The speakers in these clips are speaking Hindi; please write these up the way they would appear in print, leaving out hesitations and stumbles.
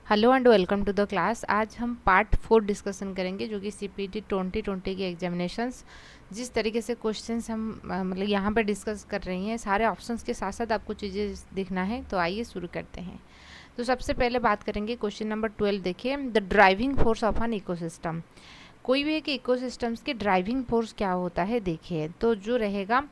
Hello and welcome to the class. आज हम पार्ट 4 डिस्कशन करेंगे जो कि सीपीटी 2020 की एग्जामिनेशंस जिस तरीके से क्वेश्चंस हम मतलब यहाँ पे डिस्कस कर रही हैं, सारे ऑप्शंस के साथ साथ आपको चीज़ें देखना है। तो आइए शुरू करते हैं। तो सबसे पहले बात करेंगे क्वेश्चन नंबर 12। देखिए, the driving force of an ecosystem. कोई भी एक इकोसिस्टम्स की ड्राइविंग फोर्स क्या होता है, देखिए तो जो रहेगा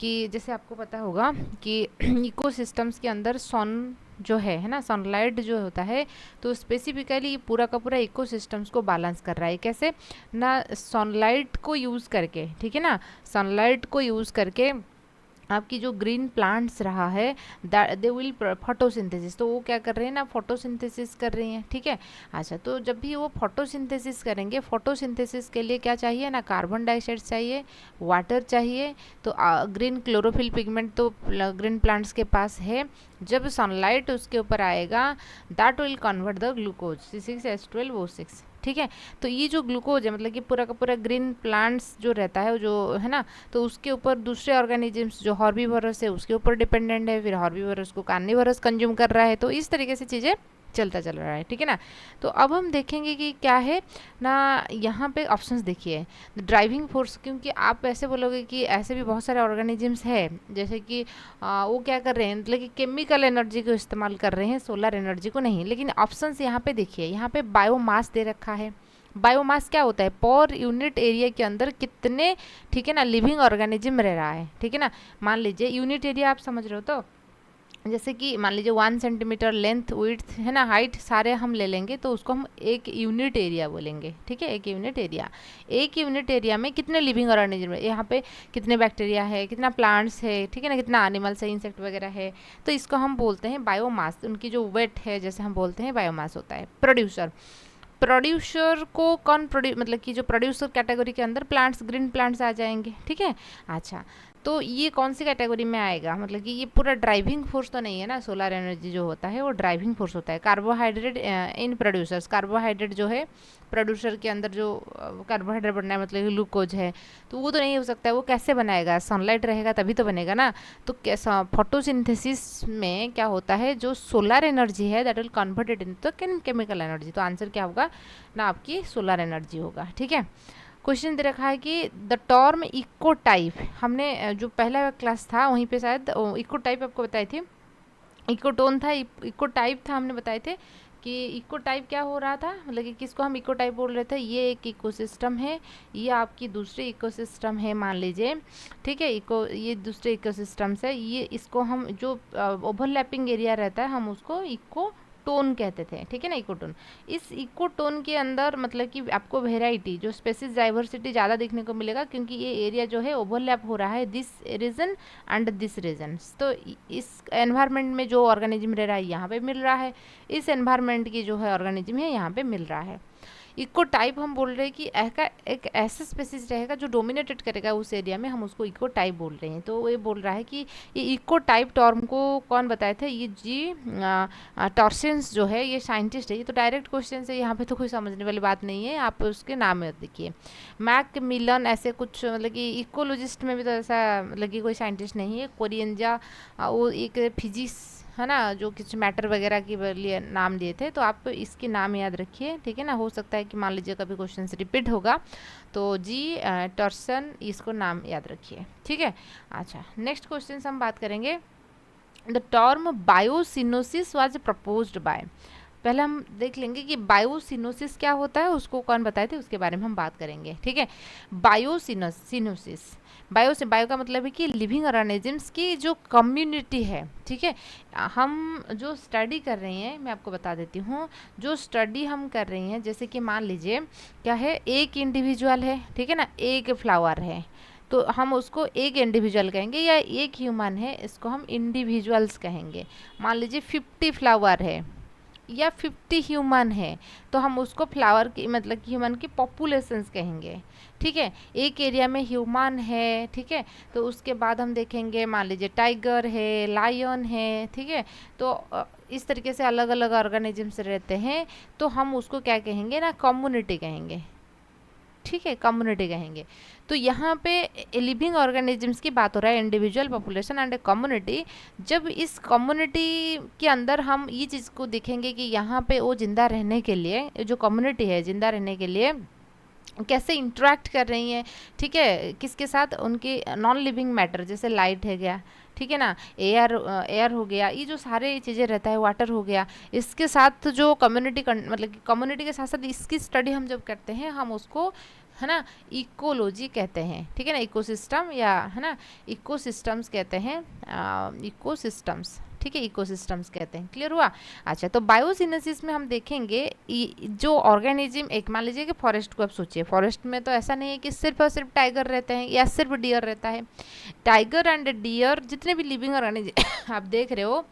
कि जैसे आपको पता होगा कि इकोसिस्टम्स के अंदर सन जो है ना, सनलाइट जो होता है, तो स्पेसिफिकली पूरा का पूरा इकोसिस्टम्स को बैलेंस कर रहा है। कैसे ना, सनलाइट को यूज़ करके, ठीक है ना, सनलाइट को यूज़ करके आपकी जो ग्रीन प्लांट्स रहा है दे विल फोटोसिंथेसिस, तो वो क्या कर रहे हैं ना, फोटोसिंथेसिस कर रही हैं। ठीक है, अच्छा, तो जब भी वो फोटोसिंथेसिस करेंगे, फोटोसिंथेसिस के लिए क्या चाहिए ना, कार्बन डाइऑक्साइड चाहिए, वाटर चाहिए। तो ग्रीन क्लोरोफिल पिगमेंट तो ग्रीन प्लांट्स के पास है। जब सनलाइट उसके ऊपर आएगा, that will convert the glucose C6H12O6। ठीक है, तो ये जो ग्लूकोज है, मतलब कि पूरा का पूरा ग्रीन प्लांट्स जो रहता है, जो है ना, तो उसके ऊपर दूसरे ऑर्गेनिजम्स जो हॉर्बीवोरस है उसके ऊपर डिपेंडेंट है, फिर हॉर्बीवोरस को कार्निवोरस कंज्यूम कर रहा है, तो इस तरीके से चीज़ें चलता चल रहा है। ठीक है ना, तो अब हम देखेंगे कि क्या है ना, यहाँ पे ऑप्शंस देखिए, ड्राइविंग फोर्स, क्योंकि आप ऐसे बोलोगे कि ऐसे भी बहुत सारे ऑर्गेनिजम्स है, जैसे कि वो क्या कर रहे हैं, मतलब कि केमिकल एनर्जी को इस्तेमाल कर रहे हैं, सोलर एनर्जी को नहीं। लेकिन ऑप्शंस यहाँ पे देखिए, यहाँ पे बायोमास दे रखा है। बायोमास क्या होता है, पर यूनिट एरिया के अंदर कितने, ठीक है ना, लिविंग ऑर्गेनिज्म रह रहा है। ठीक है ना, मान लीजिए यूनिट एरिया आप समझ रहे हो, तो जैसे कि मान लीजिए 1 सेंटीमीटर लेंथ, विड्थ, है ना, हाइट सारे हम ले लेंगे, तो उसको हम एक यूनिट एरिया बोलेंगे। ठीक है, एक यूनिट एरिया, एक यूनिट एरिया में कितने लिविंग ऑर्गेनिज्म है, यहाँ पे कितने बैक्टीरिया है, कितना प्लांट्स है, ठीक है ना, कितना एनिमल्स है, इंसेक्ट वगैरह है, तो इसको हम बोलते हैं बायोमास। उनकी जो वेट है, जैसे हम बोलते हैं बायोमास होता है। प्रोड्यूसर, प्रोड्यूसर को कौन प्रोड्यूस, मतलब कि जो प्रोड्यूसर कैटेगरी के अंदर प्लांट्स, ग्रीन प्लांट्स आ जाएंगे। ठीक है, अच्छा, तो ये कौन सी कैटेगरी में आएगा, मतलब कि ये पूरा ड्राइविंग फोर्स तो नहीं है ना, सोलर एनर्जी जो होता है वो ड्राइविंग फोर्स होता है। कार्बोहाइड्रेट इन प्रोड्यूसर्स, कार्बोहाइड्रेट जो है प्रोड्यूसर के अंदर जो कार्बोहाइड्रेट बनना है, मतलब ग्लूकोज है, तो वो तो नहीं हो सकता है। वो कैसे बनाएगा, सनलाइट रहेगा तभी तो बनेगा ना। तो कैसा फोटोसिंथेसिस में क्या होता है, जो सोलर एनर्जी है दैट विल कन्वर्टेड इन तो केमिकल एनर्जी, तो आंसर क्या होगा ना, आपकी सोलर एनर्जी होगा। ठीक है, क्वेश्चन दे रखा है कि द टर्म इको टाइप, हमने जो पहला क्लास था वहीं पे शायद इको टाइप आपको बताई थी, इकोटोन था, इको टाइप था, हमने बताए थे कि इको टाइप क्या हो रहा था, मतलब कि किसको हम इको टाइप बोल रहे थे। ये एक इकोसिस्टम है, ये आपकी दूसरी इकोसिस्टम है, मान लीजिए। ठीक है, इको ये दूसरे इकोसिस्टम्स है, ये इसको हम जो ओवरलैपिंग एरिया रहता है हम उसको इको टोन कहते थे। ठीक है ना, इकोटोन। इस इकोटोन के अंदर मतलब कि आपको वेराइटी, जो स्पेसिस डाइवर्सिटी ज़्यादा देखने को मिलेगा, क्योंकि ये एरिया जो है ओवरलैप हो रहा है this region and this region. तो इस एनवायरनमेंट में जो ऑर्गेनिज्म रह रहा है यहाँ पे मिल रहा है, इस एनवायरनमेंट की जो है ऑर्गेनिज्म है यहाँ पे मिल रहा है। इको टाइप हम बोल रहे हैं कि एक ऐसा स्पेसिस रहेगा जो डोमिनेटेड करेगा उस एरिया में, हम उसको इको टाइप बोल रहे हैं। तो ये बोल रहा है कि ये इको टाइप टर्म को कौन बताए थे, ये जी टॉर्सेंस जो है, ये साइंटिस्ट है। ये तो डायरेक्ट क्वेश्चन है, यहाँ पे तो कोई समझने वाली बात नहीं है, आप उसके नाम में देखिए, मैक मिलन ऐसे कुछ, मतलब कि इकोलॉजिस्ट में भी तो ऐसा, मतलब कि कोई साइंटिस्ट नहीं है। कोरियंजा वो एक फिजिक्स है ना, जो कुछ मैटर वगैरह के लिए नाम दिए थे, तो आप इसके नाम याद रखिए। ठीक है ना, हो सकता है कि मान लीजिए कभी क्वेश्चन से रिपीट होगा, तो जी टॉर्सन, इसको नाम याद रखिए। ठीक है, अच्छा, नेक्स्ट क्वेश्चन हम बात करेंगे। The term biocoenosis was proposed by, पहले हम देख लेंगे कि बायोसिनोसिस क्या होता है, उसको कौन बताए थे, उसके बारे में हम बात करेंगे। ठीक है, बायोसिनोसिस, बायो से, बायो का मतलब है कि लिविंग ऑर्गेनिजम्स की जो कम्युनिटी है। ठीक है, हम जो स्टडी कर रहे हैं, मैं आपको बता देती हूँ, जो स्टडी हम कर रहे हैं, जैसे कि मान लीजिए क्या है, एक इंडिविजुअल है, ठीक है ना, एक फ्लावर है, तो हम उसको एक इंडिविजुअल कहेंगे, या एक ह्यूमन है, इसको हम इंडिविजुअल्स कहेंगे। मान लीजिए 50 फ्लावर है या 50 ह्यूमन है, तो हम उसको फ्लावर की, मतलब कि ह्यूमन की पॉपुलेशंस कहेंगे। ठीक है, एक एरिया में ह्यूमन है, ठीक है, तो उसके बाद हम देखेंगे, मान लीजिए टाइगर है, लायन है, ठीक है, तो इस तरीके से अलग अलग ऑर्गेनिजम्स रहते हैं, तो हम उसको क्या कहेंगे ना, कम्युनिटी कहेंगे। ठीक है, कम्युनिटी कहेंगे। तो यहाँ पे लिविंग ऑर्गेनिजम्स की बात हो रहा है, individual, population and a community. जब इस कम्युनिटी के अंदर हम ये चीज़ को देखेंगे कि यहाँ पे वो जिंदा रहने के लिए, जो कम्युनिटी है जिंदा रहने के लिए कैसे इंटरेक्ट कर रही हैं, ठीक है, किसके साथ, उनके नॉन लिविंग मैटर जैसे लाइट है गया, ठीक है ना, एयर हो गया, ये जो सारे चीज़ें रहता है, वाटर हो गया, इसके साथ जो कम्युनिटी मतलब कि कम्युनिटी के साथ साथ इसकी स्टडी हम जब करते हैं हम उसको, है ना, इकोलॉजी कहते हैं, ठीक है ना, इकोसिस्टम या, है ना, इकोसिस्टम्स कहते हैं, इकोसिस्टम्स, ठीक है, इकोसिस्टम्स कहते हैं। क्लियर हुआ? अच्छा, तो बायोसिनेसिस में हम देखेंगे जो ऑर्गेनिज्म, एक मान लीजिए कि फॉरेस्ट को आप सोचिए, फॉरेस्ट में तो ऐसा नहीं है कि सिर्फ और सिर्फ टाइगर रहते हैं या सिर्फ डियर रहता है। टाइगर एंड डियर जितने भी लिविंग ऑर्गेनिज्म आप देख रहे हो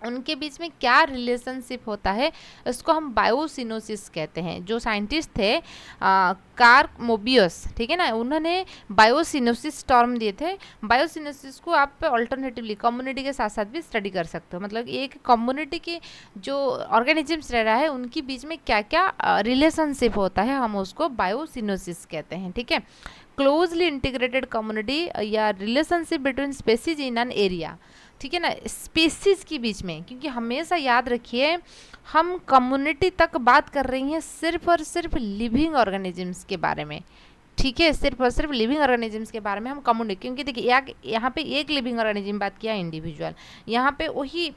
उनके बीच में क्या रिलेशनशिप होता है, इसको हम बायोसिनोसिस कहते हैं। जो साइंटिस्ट थे कार्ल मोबियस, ठीक है ना, उन्होंने बायोसिनोसिस टर्म दिए थे। बायोसिनोसिस को आप अल्टरनेटिवली कम्युनिटी के साथ साथ भी स्टडी कर सकते हो, मतलब एक कम्युनिटी के जो ऑर्गेनिजम्स रह रहा है उनके बीच में क्या क्या रिलेशनशिप होता है, हम उसको बायोसिनोसिस कहते हैं, ठीक है। क्लोजली इंटीग्रेटेड कम्युनिटी या relationship between species in an area, ठीक है ना, स्पीसीज के बीच में, क्योंकि हमेशा याद रखिए हम कम्युनिटी तक बात कर रही हैं सिर्फ और सिर्फ लिविंग ऑर्गेनिजम्स के बारे में, ठीक है, सिर्फ और सिर्फ लिविंग ऑर्गेनिजम्स के बारे में हम कम्युनिटी, क्योंकि देखिए यहाँ पे एक लिविंग ऑर्गेनिज्म बात किया इंडिविजुअल, यहाँ पे वही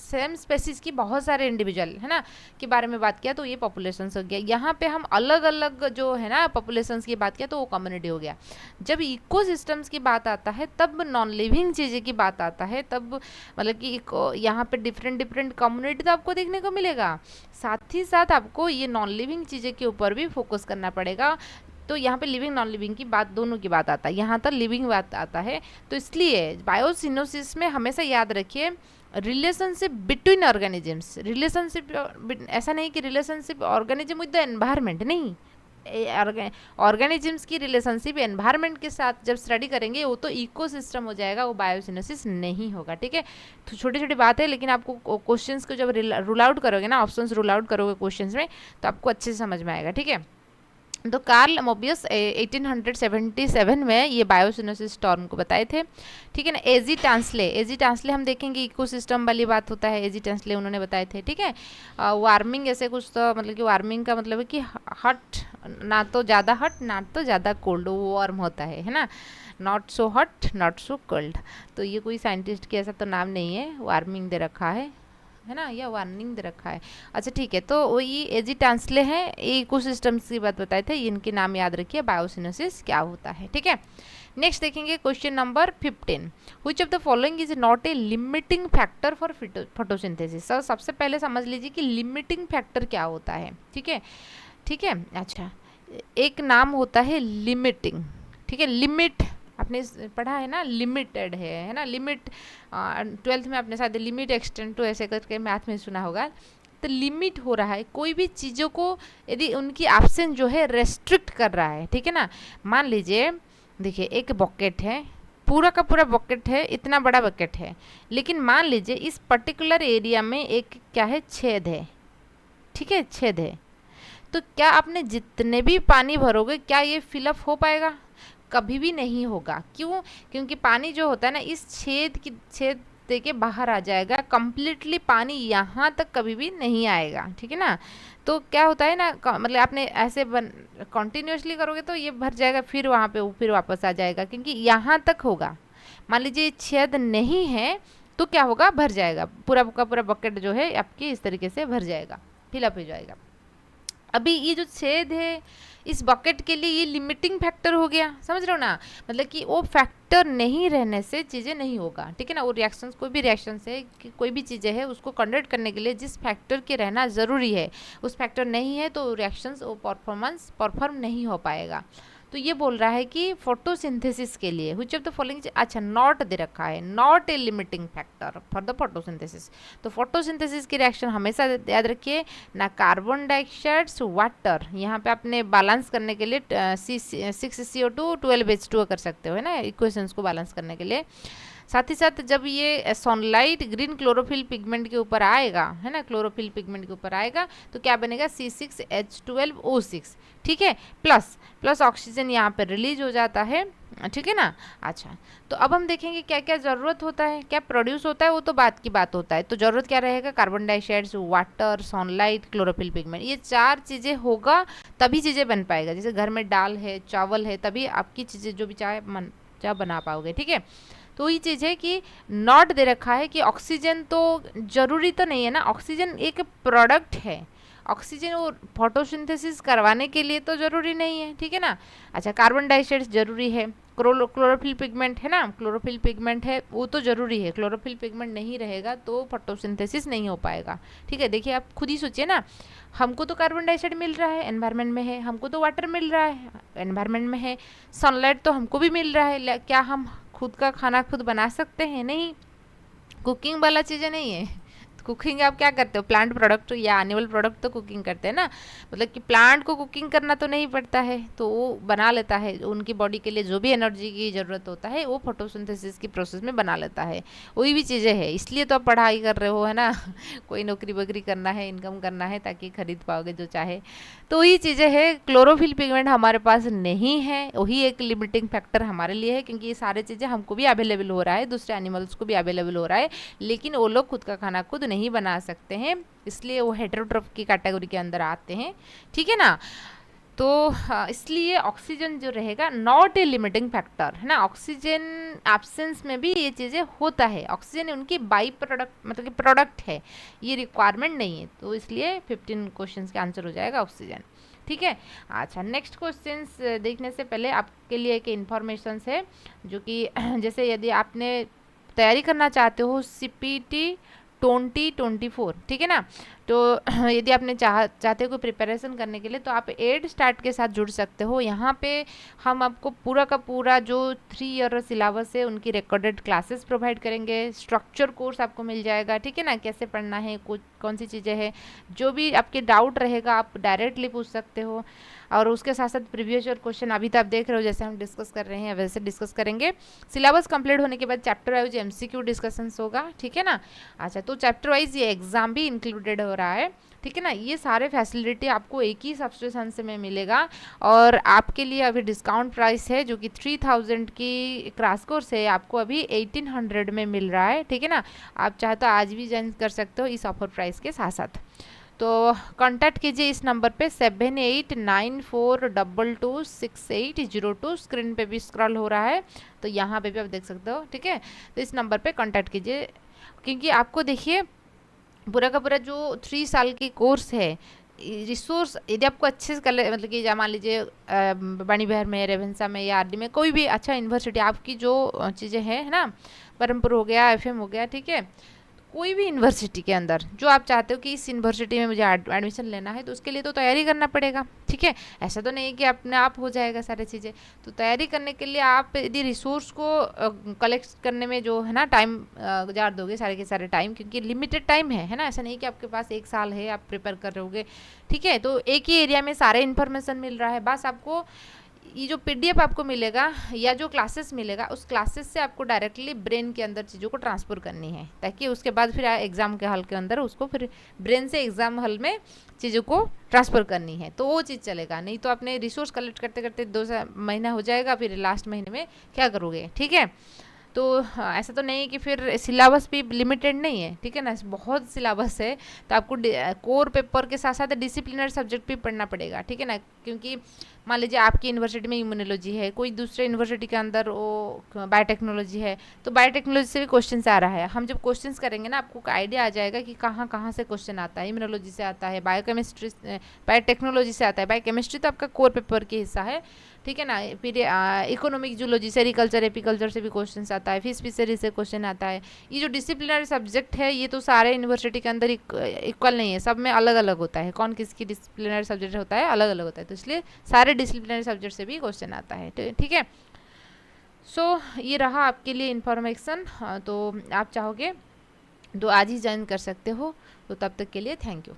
सेम स्पेसीज की बहुत सारे इंडिविजुअल, है ना, के बारे में बात किया तो ये पॉपुलेशंस हो गया। यहाँ पे हम अलग अलग जो है ना पॉपुलेशंस की बात किया तो वो कम्युनिटी हो गया। जब इकोसिस्टम्स की बात आता है तब नॉन लिविंग चीज़ें की बात आता है, तब मतलब कि यहाँ पे डिफरेंट डिफरेंट कम्युनिटी तो आपको देखने को मिलेगा, साथ ही साथ आपको ये नॉन लिविंग चीज़ें के ऊपर भी फोकस करना पड़ेगा। तो यहाँ पे लिविंग नॉन लिविंग की बात दोनों की बात आता है, यहाँ तक लिविंग बात आता है। तो इसलिए बायोसिनोसिस में हमेशा याद रखिए रिलेशनशिप बिटवीन ऑर्गेनिजम्स, रिलेशनशिप ऐसा नहीं कि relationship organism with the environment, नहीं, ऑर्गेनिजम्स की रिलेशनशिप एनवायरनमेंट के साथ जब स्टडी करेंगे वो तो इकोसिस्टम हो जाएगा, वो बायोसिनोसिस नहीं होगा, ठीक है। तो छोटी छोटी बात है, लेकिन आपको क्वेश्चंस को जब रूल आउट करोगे ना, ऑप्शंस रूल आउट करोगे क्वेश्चंस में तो आपको अच्छे से समझ में आएगा, ठीक है। तो कार्ल मोबियस 1877 में ये बायोसिनोसिस टर्म को बताए थे, ठीक है ना। एजी टांसले हम देखेंगे इकोसिस्टम वाली बात होता है, एजी टांसले उन्होंने बताए थे, ठीक है। वार्मिंग ऐसे कुछ, तो मतलब कि वार्मिंग का मतलब है कि हट, ना तो ज़्यादा हट ना तो ज़्यादा कोल्ड, वो वार्म होता है ना, नॉट सो हट नॉट सो कोल्ड। तो ये कोई साइंटिस्ट की ऐसा तो नाम नहीं है, वार्मिंग दे रखा है ना, या वार्निंग दे रखा है। अच्छा ठीक है, तो ये एजी टांसले हैं, ये इकोसिस्टम्स की बात बताए थे, इनके नाम याद रखिए, बायोसिनोसिस क्या होता है, ठीक है। नेक्स्ट देखेंगे question number 15, which of the following is not a limiting factor for photosynthesis. Sir सबसे पहले समझ लीजिए कि लिमिटिंग फैक्टर क्या होता है, ठीक है, ठीक है। अच्छा, एक नाम होता है लिमिटिंग, ठीक है, लिमिट आपने पढ़ा है ना, लिमिटेड है ना, लिमिट 12th में आपने शायद लिमिट एक्सटेंड टू ऐसे करके मैथ में सुना होगा। तो लिमिट हो रहा है कोई भी चीज़ों को, यदि उनकी एब्सेंस जो है रेस्ट्रिक्ट कर रहा है, ठीक है ना। मान लीजिए देखिए एक बकेट है, पूरा का पूरा बकेट है, इतना बड़ा बकेट है, लेकिन मान लीजिए इस पर्टिकुलर एरिया में एक क्या है, छेद है, ठीक है, छेद है। तो क्या आपने जितने भी पानी भरोगे क्या ये फिलअप हो पाएगा? कभी भी नहीं होगा। क्यों? क्योंकि पानी जो होता है ना इस छेद के बाहर आ जाएगा, कंप्लीटली पानी यहाँ तक कभी भी नहीं आएगा, ठीक है ना। तो क्या होता है ना, मतलब आपने ऐसे कंटिन्यूसली करोगे तो ये भर जाएगा, फिर वहाँ पे फिर वापस आ जाएगा, क्योंकि यहाँ तक होगा। मान लीजिए छेद नहीं है तो क्या होगा, भर जाएगा, पूरा का पूरा बकेट जो है आपकी इस तरीके से भर जाएगा, फिलअप हो जाएगा। अभी ये जो छेद है इस बकेट के लिए ये लिमिटिंग फैक्टर हो गया, समझ रहे हो ना, मतलब कि वो फैक्टर नहीं रहने से चीज़ें नहीं होगा, ठीक है ना। वो रिएक्शंस, कोई भी रिएक्शन है कि कोई भी चीज़ें है उसको कंडक्ट करने के लिए जिस फैक्टर के रहना ज़रूरी है, उस फैक्टर नहीं है तो रिएक्शंस वो परफॉर्म नहीं हो पाएगा। तो ये बोल रहा है कि फोटोसिंथेसिस के लिए व्हिच ऑफ द फॉलोइंग, अच्छा नॉट दे रखा है, not a limiting factor for the photosynthesis. तो फोटोसिंथेसिस की रिएक्शन हमेशा याद रखिए, ना कार्बन डाइऑक्साइड वाटर, यहाँ पे आपने बैलेंस करने के लिए 6CO2 12H2 कर सकते हो, है ना, इक्वेशंस को बैलेंस करने के लिए। साथ ही साथ जब ये सनलाइट ग्रीन क्लोरोफिल पिगमेंट के ऊपर आएगा, है ना, क्लोरोफिल पिगमेंट के ऊपर आएगा तो क्या बनेगा, C6H12O6, ठीक है, प्लस प्लस ऑक्सीजन यहाँ पर रिलीज हो जाता है, ठीक है ना। अच्छा, तो अब हम देखेंगे क्या क्या ज़रूरत होता है, क्या प्रोड्यूस होता है, वो तो बात की बात होता है। तो ज़रूरत क्या रहेगा, carbon dioxide, water, sunlight, chlorophyll pigment, ये 4 चीज़ें होगा तभी चीज़ें बन पाएगा। जैसे घर में दाल है, चावल है, तभी आपकी चीज़ें जो भी चाहे बना पाओगे, ठीक है। तो ये चीज़ है कि नॉट दे रखा है कि ऑक्सीजन तो ज़रूरी तो नहीं है ना, ऑक्सीजन एक प्रोडक्ट है, ऑक्सीजन वो फोटोसिंथेसिस करवाने के लिए तो ज़रूरी नहीं है, ठीक है ना। अच्छा, कार्बन डाइऑक्साइड ज़रूरी है, क्लोरोफिल पिगमेंट है ना, क्लोरोफिल पिगमेंट है वो तो ज़रूरी है, क्लोरोफिल पिगमेंट नहीं रहेगा तो फोटोसिंथेसिस नहीं हो पाएगा, ठीक है। देखिए आप खुद ही सोचिए ना, हमको तो कार्बन डाइऑक्साइड मिल रहा है, एनवायरनमेंट में है, हमको तो वाटर मिल रहा है, एनवायरनमेंट में है, सनलाइट तो हमको भी मिल रहा है, क्या हम खुद का खाना खुद बना सकते हैं, नहीं, कुकिंग वाला चीज़ें नहीं है। कुकिंग आप क्या करते हो, प्लांट प्रोडक्ट या एनिमल प्रोडक्ट तो कुकिंग करते हैं ना, मतलब कि प्लांट को कुकिंग करना तो नहीं पड़ता है, तो वो बना लेता है, उनकी बॉडी के लिए जो भी एनर्जी की ज़रूरत होता है वो फोटोसिंथेसिस की प्रोसेस में बना लेता है, वही भी चीज़ें हैं, इसलिए तो आप पढ़ाई कर रहे हो, है ना। कोई नौकरी वोकरी करना है, इनकम करना है, ताकि खरीद पाओगे जो चाहे, तो वही चीज़ें हैं। क्लोरोफिल पिगमेंट हमारे पास नहीं है, वही एक लिमिटिंग फैक्टर हमारे लिए है, क्योंकि ये सारी चीज़ें हमको भी अवेलेबल हो रहा है, दूसरे एनिमल्स को भी अवेलेबल हो रहा है, लेकिन वो लोग खुद का खाना खुद नहीं बना सकते हैं, इसलिए वो हेटेरोट्रोफ की कैटेगरी के अंदर आते हैं, ठीक है ना। तो इसलिए ऑक्सीजन जो रहेगा नॉट ए लिमिटिंग फैक्टर, है ना, ऑक्सीजन एब्सेंस में भी ये चीज़ें होता है, ऑक्सीजन उनकी बाई प्रोडक्ट मतलब कि प्रोडक्ट है, ये रिक्वायरमेंट नहीं है, तो इसलिए 15 क्वेश्चंस का आंसर हो जाएगा ऑक्सीजन, ठीक है। अच्छा, नेक्स्ट क्वेश्चंस देखने से पहले आपके लिए एक इन्फॉर्मेशन है, जो कि जैसे यदि आपने तैयारी करना चाहते हो CPT 2024, ठीक है ना, तो यदि आपने चाहते हो कोई प्रिपरेशन करने के लिए, तो आप एड स्टार्ट के साथ जुड़ सकते हो। यहाँ पे हम आपको पूरा का पूरा जो 3 ईयर सिलेबस है उनकी रिकॉर्डेड क्लासेस प्रोवाइड करेंगे, स्ट्रक्चर कोर्स आपको मिल जाएगा, ठीक है ना, कैसे पढ़ना है, कौन सी चीज़ें हैं, जो भी आपके डाउट रहेगा आप डायरेक्टली पूछ सकते हो, और उसके साथ साथ प्रीवियस ईयर क्वेश्चन अभी तो आप देख रहे हो जैसे हम डिस्कस कर रहे हैं वैसे डिस्कस करेंगे। सिलेबस कंप्लीट होने के बाद चैप्टर वाइज MCQ डिस्कशंस होगा, ठीक है ना। अच्छा, तो चैप्टर वाइज ये एग्जाम भी इंक्लूडेड हो रहा है, ठीक है ना। ये सारे फैसिलिटी आपको एक ही सब्सक्रिप्शन से में मिलेगा, और आपके लिए अभी डिस्काउंट प्राइस है जो कि 3000 की क्रैश कोर्स है, आपको अभी 1800 में मिल रहा है, ठीक है ना। आप चाहे तो आज भी ज्वाइन कर सकते हो इस ऑफर प्राइस के साथ साथ। तो कांटेक्ट कीजिए इस नंबर पे 7894226802, स्क्रीन पे भी स्क्रॉल हो रहा है, तो यहाँ पे भी आप देख सकते हो, ठीक है। तो इस नंबर पे कांटेक्ट कीजिए, क्योंकि आपको देखिए पूरा का पूरा जो 3 साल की कोर्स है, रिसोर्स यदि आपको अच्छे से कर मतलब कि मान लीजिए बानी बिहार में, रेवेंसा में या RD में कोई भी अच्छा यूनिवर्सिटी, आपकी जो चीज़ें हैं, है ना, परमपुर हो गया, FM हो गया, ठीक है, कोई भी यूनिवर्सिटी के अंदर जो आप चाहते हो कि इस यूनिवर्सिटी में मुझे एडमिशन लेना है, तो उसके लिए तो तैयारी करना पड़ेगा, ठीक है। ऐसा तो नहीं कि अपने आप हो जाएगा सारी चीज़ें, तो तैयारी करने के लिए आप यदि रिसोर्स को कलेक्ट करने में जो है ना टाइम गुजार दोगे, सारे के सारे टाइम, क्योंकि लिमिटेड टाइम है ना, ऐसा नहीं कि आपके पास 1 साल है आप प्रिपेयर कर रहे होगे, ठीक है। तो एक ही एरिया में सारे इन्फॉर्मेशन मिल रहा है, बस आपको ये जो PDF आपको मिलेगा या जो क्लासेस मिलेगा, उस क्लासेस से आपको डायरेक्टली ब्रेन के अंदर चीज़ों को ट्रांसफ़र करनी है, ताकि उसके बाद फिर एग्ज़ाम के हॉल के अंदर उसको फिर ब्रेन से एग्ज़ाम हॉल में चीज़ों को ट्रांसफ़र करनी है, तो वो चीज़ चलेगा। नहीं तो आपने रिसोर्स कलेक्ट करते करते 2 महीना हो जाएगा, फिर लास्ट महीने में क्या करोगे, ठीक है। तो ऐसा तो नहीं कि फिर सिलेबस भी लिमिटेड नहीं है, ठीक है ना, बहुत सिलेबस है, तो आपको कोर पेपर के साथ साथ डिसिप्लिनरी सब्जेक्ट भी पढ़ना पड़ेगा, ठीक है ना। क्योंकि मान लीजिए आपकी यूनिवर्सिटी में इम्यूनोलॉजी है, कोई दूसरे यूनिवर्सिटी के अंदर वो बायोटेक्नोलॉजी है, तो बायोटेक्नोलॉजी से भी क्वेश्चन आ रहा है, हम जब क्वेश्चन करेंगे ना आपको आइडिया आ जाएगा कि कहाँ कहाँ से क्वेश्चन आता है, इम्यूनोलॉजी से आता है, बायोकेमिस्ट्री बायोटेक्नोलॉजी से आता है, बायोकेमिस्ट्री तो आपका कोर पेपर की हिस्सा है, ठीक है ना। फिर इकोनॉमिक जूलॉजी, सेरिकल्चर, एपीकल्चर से भी क्वेश्चन आता है, फिशरी से क्वेश्चन आता है। ये जो डिसिप्लिनरी सब्जेक्ट है ये तो सारे यूनिवर्सिटी के अंदर इक्वल नहीं है, सब में अलग अलग होता है, कौन किसकी डिसिप्लिनरी सब्जेक्ट होता है अलग अलग होता है, तो इसलिए सारे डिसिप्लिनरी सब्जेक्ट से भी क्वेश्चन आता है, ठीक है। सो ये रहा आपके लिए इन्फॉर्मेशन, तो आप चाहोगे तो आज ही ज्वाइन कर सकते हो, तो तब तक के लिए थैंक यू।